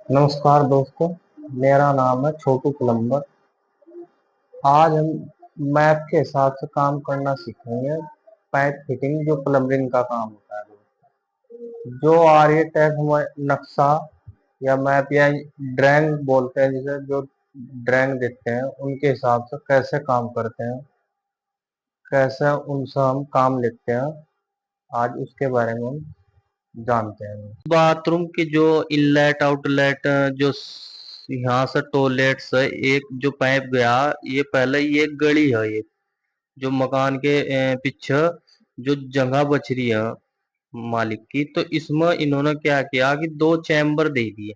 नमस्कार दोस्तों। मेरा नाम है छोटू प्लम्बर। आज हम मैप के हिसाब से काम करना सीखेंगे। पाइप फिटिंग जो प्लम्बरिंग का काम होता है, जो आर्य टैग हमारे नक्शा या मैप या ड्राइंग बोलते हैं, जिसे जो ड्राइंग देते हैं उनके हिसाब से कैसे काम करते हैं, कैसे उनसे हम काम लेते हैं, आज उसके बारे में हम जानते हैं। बाथरूम की जो इनलेट आउटलेट जो यहाँ से टॉयलेट से एक जो पाइप गया, ये पहले ये गली है, ये जो मकान के पीछे जो जगह बच रही है मालिक की, तो इसमें इन्होंने क्या किया कि दो चैम्बर दे दिए।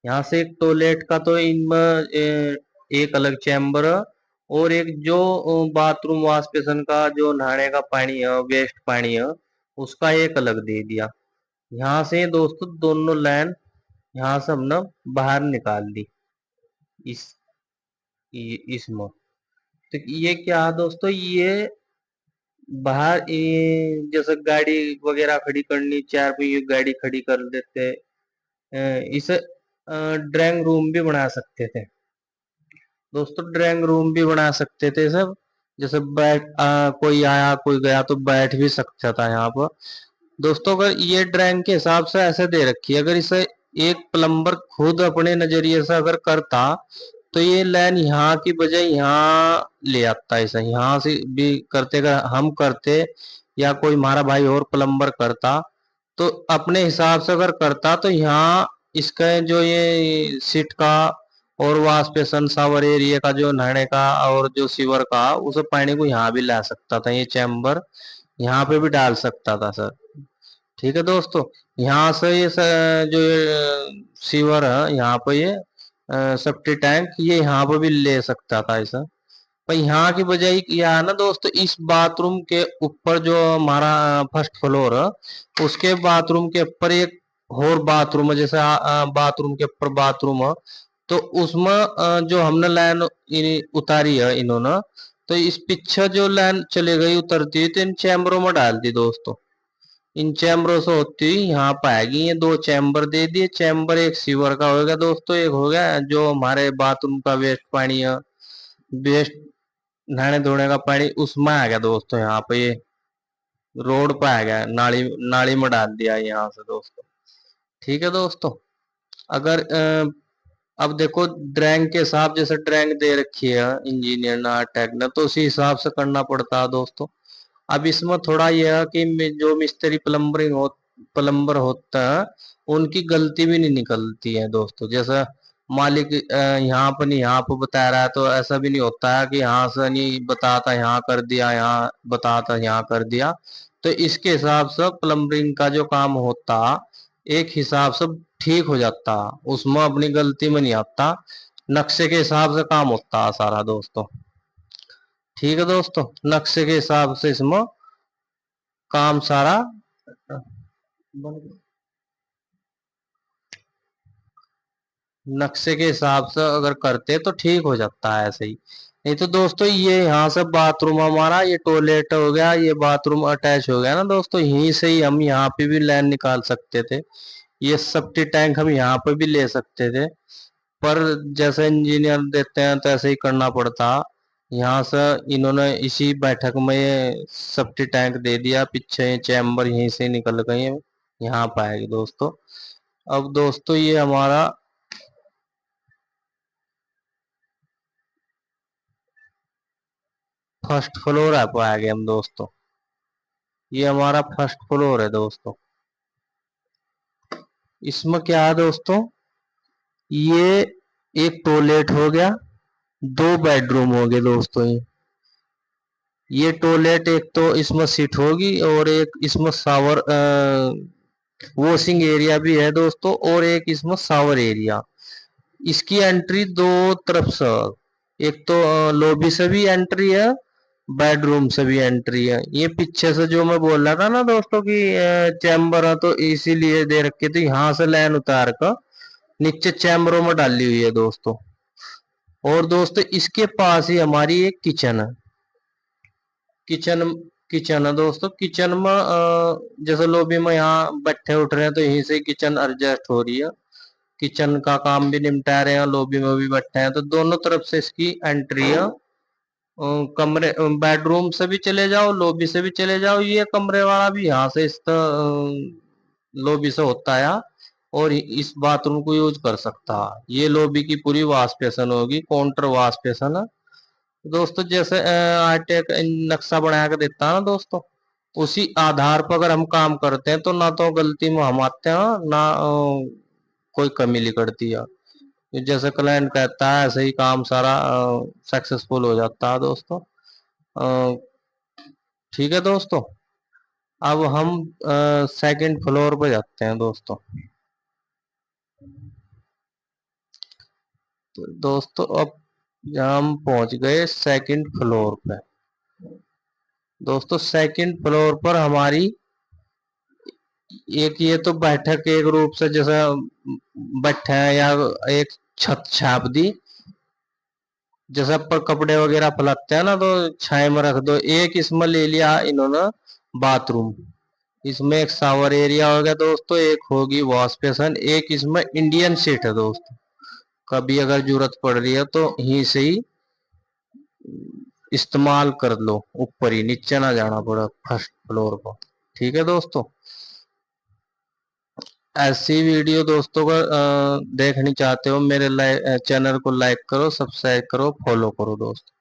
यहाँ से एक टॉयलेट का तो इनमें एक अलग चैम्बर है, और एक जो बाथरूम वॉश बेसिन का जो नहाने का पानी है, वेस्ट पानी है, उसका एक अलग दे दिया। यहाँ से दोस्तों दोनों लाइन यहाँ से हमने बाहर निकाल दी इस इसमें। तो ये क्या है दोस्तों, ये बाहर जैसे गाड़ी वगैरह खड़ी करनी, चार पहिए गाड़ी खड़ी कर देते, इसे ड्राइंग रूम भी बना सकते थे दोस्तों। ड्राइंग रूम भी बना सकते थे सब। जैसे कोई आया कोई गया तो बैठ भी सकता था यहाँ पर दोस्तों। अगर ये ड्राइंग के हिसाब से ऐसे दे रखी है, अगर इसे एक प्लम्बर खुद अपने नजरिए से अगर करता तो ये लाइन यहाँ की बजाय यहाँ ले आता। इसे यहाँ से भी करते, अगर हम करते या कोई हमारा भाई और प्लम्बर करता तो अपने हिसाब से अगर करता तो यहाँ इसका जो ये सीट का और वॉश बेसिन शावर एरिया का जो नहाने का और जो सीवर का, उस पानी को यहाँ भी ला सकता था। ये चैम्बर यहाँ पे भी डाल सकता था सर। ठीक है दोस्तों, यहाँ से ये जो ये सीवर है यहाँ पे, ये सेप्टी टैंक ये यहाँ पे भी ले सकता था ऐसा। पर यहाँ की बजाय क्या है ना दोस्तों, इस बाथरूम के ऊपर जो हमारा फर्स्ट फ्लोर है, उसके बाथरूम के ऊपर एक और बाथरूम है। जैसे बाथरूम के ऊपर बाथरूम है, तो उसमें जो हमने लाइन उतारी है इन्होंने, तो इस पीछे जो लाइन चली गई उतरती हुई, तो इन चैम्बरों में डाल दी दोस्तों। इन चैम्बरों से होती हुई यहाँ पाएगी। ये दो चैम्बर दे दिए। चैम्बर एक सीवर का हो गया दोस्तों, एक हो गया जो हमारे बाथरूम का वेस्ट पानी है, वेस्ट नहाने धोने का पानी उसमें आ गया दोस्तों। यहाँ पे ये रोड पे आ गया, नाली नाली में डाल दिया यहाँ से दोस्तों। ठीक है दोस्तों। अगर अब देखो ड्राइंग के हिसाब, जैसे ड्राइंग दे रखी है इंजीनियर ने आर्टेक ने, तो उसी हिसाब से करना पड़ता है दोस्तों। अब इसमें थोड़ा यह है कि जो मिस्त्री प्लम्बर होता है, उनकी गलती भी नहीं निकलती है दोस्तों। जैसे मालिक यहाँ पर नहीं यहाँ पर बता रहा है, तो ऐसा भी नहीं होता है कि यहाँ से नहीं बताता यहाँ कर दिया, यहाँ बताता यहाँ कर दिया। तो इसके हिसाब से प्लम्बरिंग का जो काम होता, एक हिसाब से ठीक हो जाता, उसमें अपनी गलती में नहीं आता। नक्शे के हिसाब से काम होता है सारा दोस्तों। ठीक है दोस्तों, नक्शे के हिसाब से इसमें काम सारा नक्शे के हिसाब से अगर करते तो ठीक हो जाता है ऐसे ही। नहीं तो दोस्तों ये यहाँ से बाथरूम हमारा, ये टॉयलेट हो गया, ये बाथरूम अटैच हो गया ना दोस्तों, यहीं से ही हम यहाँ पे भी लाइन निकाल सकते थे। ये सेप्टी टैंक हम यहाँ पे भी ले सकते थे, पर जैसे इंजीनियर देते हैं तो ऐसे ही करना पड़ता। यहाँ से इन्होंने इसी बैठक में ये सेप्टी टैंक दे दिया, पीछे चैम्बर यहीं से निकल गए यहाँ पाएगी दोस्तों। अब दोस्तों ये हमारा फर्स्ट फ्लोर है पाएंगे हम दोस्तों। ये हमारा फर्स्ट फ्लोर है दोस्तों। इसमें क्या है दोस्तों, ये एक टॉयलेट हो गया, दो बेडरूम हो गए दोस्तों। ये टॉयलेट एक तो इसमें सीट होगी, और एक इसमें शावर वॉशिंग एरिया भी है दोस्तों, और एक इसमें शावर एरिया। इसकी एंट्री दो तरफ से, एक तो लॉबी से भी एंट्री है, बेडरूम से भी एंट्री है। ये पीछे से जो मैं बोल रहा था ना दोस्तों कि चैम्बर है, तो इसीलिए दे रखे थे यहाँ से लाइन उतार कर नीचे चैम्बरों में डाली हुई है दोस्तों। और दोस्तों इसके पास ही हमारी एक किचन है। किचन किचन है दोस्तों। किचन में जैसे लॉबी में यहाँ बैठे उठ रहे हैं, तो यहीं से किचन एडजस्ट हो रही है। किचन का काम भी निपटा रहे हैं, लॉबी में भी बैठे हैं, तो दोनों तरफ से इसकी एंट्री है। कमरे बेडरूम से भी चले जाओ, लॉबी से भी चले जाओ, ये कमरे वाला भी यहाँ से इस लॉबी से होता है और इस बाथरूम को यूज कर सकता है। ये लॉबी की पूरी वॉश बेसिन होगी, काउंटर वॉश बेसिन है दोस्तों। जैसे आर्टेक नक्शा बना के देता है ना दोस्तों, उसी आधार पर अगर हम काम करते हैं तो ना तो गलती में हम आते हैं, ना कोई कमी निकलती है। जैसे क्लाइंट कहता है ऐसे ही काम सारा सक्सेसफुल हो जाता है दोस्तों। अ, ठीक है दोस्तों, अब हम सेकंड फ्लोर पे जाते हैं दोस्तों। तो दोस्तों अब हम पहुंच गए सेकंड फ्लोर पे। दोस्तों सेकंड फ्लोर पर हमारी एक ये तो बैठक एक रूप से जैसे बैठे हैं, या एक छत छाप दी, जैसे पर कपड़े वगैरह फैलाते हैं ना तो छाया में रख दो। एक इसमें ले लिया इन्होंने बाथरूम, इसमें एक शावर एरिया हो गया दोस्तों, एक होगी वॉश बेसिन, एक इसमें इंडियन सीट है दोस्तों। कभी अगर जरूरत पड़ रही है तो यहीं से ही इस्तेमाल कर लो, ऊपर ही, नीचे ना जाना पड़ा फर्स्ट फ्लोर पर। ठीक है दोस्तों, ऐसी वीडियो दोस्तों का देखनी चाहते हो मेरे चैनल को लाइक करो, सब्सक्राइब करो, फॉलो करो दोस्तों।